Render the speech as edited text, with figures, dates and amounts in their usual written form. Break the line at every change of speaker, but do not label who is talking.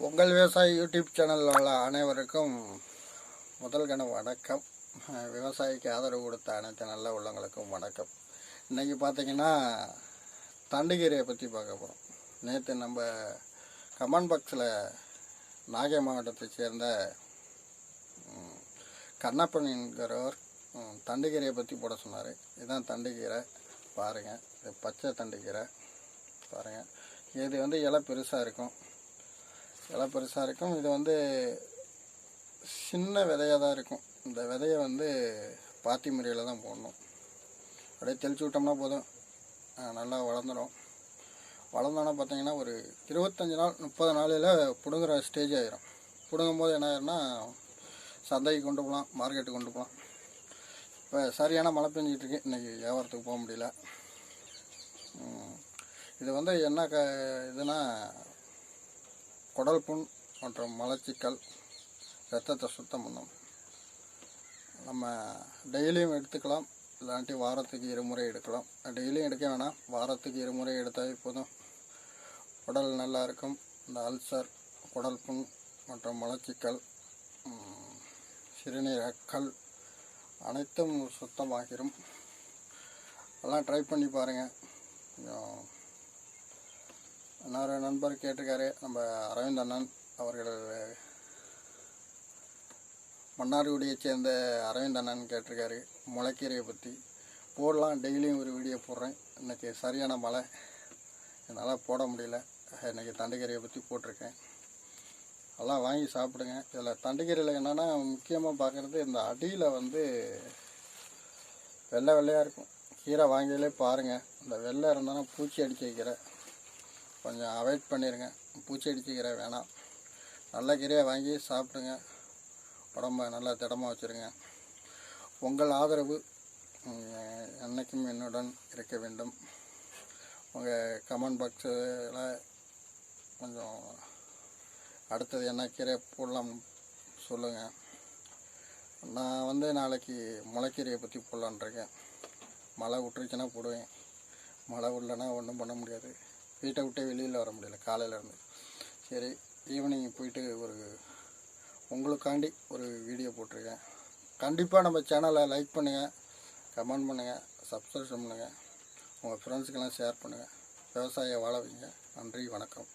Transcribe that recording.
உங்கள் விவசாய யூடியூப் சேனலில் உள்ள அனைவருக்கும் முதல் கண வணக்கம். விவசாயிக்கு ஆதரவு கொடுத்த அனைத்து நல்ல உள்ளங்களுக்கும் வணக்கம். இன்றைக்கி பார்த்திங்கன்னா தண்டுகீரையை பற்றி பார்க்க போகிறோம். நேற்று நம்ம கமெண்ட் பாக்ஸில் நாகை மாவட்டத்தை சேர்ந்த கண்ணப்பன் என்கிறவர் தண்டுகீரையை பற்றி போட சொன்னார். இதுதான் தண்டுகீரை பாருங்கள். இது பச்சை தண்டுகீரை பாருங்கள். இது இலை பெருசாக இருக்கும். இது சின்ன விதையாக தான் இருக்கும். இந்த விதையை பாத்தி முறையில் தான் போடணும். அப்படியே தெளிச்சு விட்டோம்னா போதும், நல்லா வளர்ந்துடும். வளர்ந்தோன்னா பார்த்தீங்கன்னா ஒரு 25 நாள் 30 நாளில் பிடுங்குற ஸ்டேஜ் ஆகிரும். பிடுங்கும் போது என்ன ஆயிரும்னா சந்தைக்கு கொண்டு போகலாம், மார்க்கெட்டுக்கு கொண்டு போகலாம். இப்போ சரியான மழை பெஞ்சிட்ருக்கு, இன்றைக்கி வியாபாரத்துக்கு போக முடியல. இது என்ன இதுனா குடல் புண் மற்றும் மலச்சிக்கல், ரத்தத்தை சுத்தம் பண்ணும். நம்ம டெய்லியும் எடுத்துக்கலாம், இல்லாட்டி வாரத்துக்கு 2 முறை எடுக்கலாம். டெய்லியும் எடுக்க வேணாம், வாரத்துக்கு 2 முறை எடுத்தாலே போதும். உடல் நல்லா இருக்கும். இந்த அல்சர், குடல் புண் மற்றும் மலச்சிக்கல், சிறுநீரகக்கல் அனைத்தும் சுத்தமாகிரும். எல்லாம் ட்ரை பண்ணி பாருங்கள். இன்னொரு நண்பர் கேட்டிருக்காரு, நம்ம அரவிந்த் அண்ணன் அவர்கள், மன்னார்குடியை சேர்ந்த அரவிந்த் அண்ணன் கேட்டிருக்காரு முளைக்கீரையை பற்றி. போடலாம், டெய்லியும் ஒரு வீடியோ போடுறேன். இன்றைக்கி சரியான மழை, என்னால் போட முடியல. இன்றைக்கி தண்டுக்கீரையை பற்றி போட்டிருக்கேன். எல்லாம் வாங்கி சாப்பிடுங்க. இதில் தண்டுக்கீரையில் என்னென்னா முக்கியமாக பார்க்குறது, இந்த அடியில் வெள்ளை வெள்ளையாக இருக்கும். கீரை வாங்கியிலே பாருங்கள், இந்த வெள்ளை இருந்தாலும் பூச்சி அடிச்சு வைக்கிற கொஞ்சம் அவாய்ட் பண்ணிடுங்க. பூச்சி அடிச்சுக்கிற வேணாம். நல்ல கீரையை வாங்கி சாப்பிடுங்க. உடம்ப நல்லா திடமாக வச்சுருங்க. உங்கள் ஆதரவு என்றைக்கும் என்னுடன் இருக்க வேண்டும். உங்கள் கமெண்ட் பாக்ஸில் கொஞ்சம் அடுத்தது என்ன கீரை போடலாம் சொல்லுங்கள். நான் நாளைக்கு முளைக்கீரையை பற்றி போடலான்ருக்கேன். மழை விட்டுருச்சுன்னா போடுவேன், மழை விடலைன்னா ஒன்றும் பண்ண முடியாது. வீட்டை விட்டே வெளியில் வர முடியல காலையிலேருந்து. சரி, ஈவினிங் போயிட்டு உங்களுக்காண்டி ஒரு வீடியோ போட்டிருக்கேன். கண்டிப்பாக நம்ம சேனலை லைக் பண்ணுங்கள், கமெண்ட் பண்ணுங்கள், சப்ஸ்கிரைப் பண்ணுங்கள், உங்கள் ஃப்ரெண்ட்ஸுக்கெல்லாம் ஷேர் பண்ணுங்கள். விவசாயியை வாழ வைங்க. நன்றி, வணக்கம்.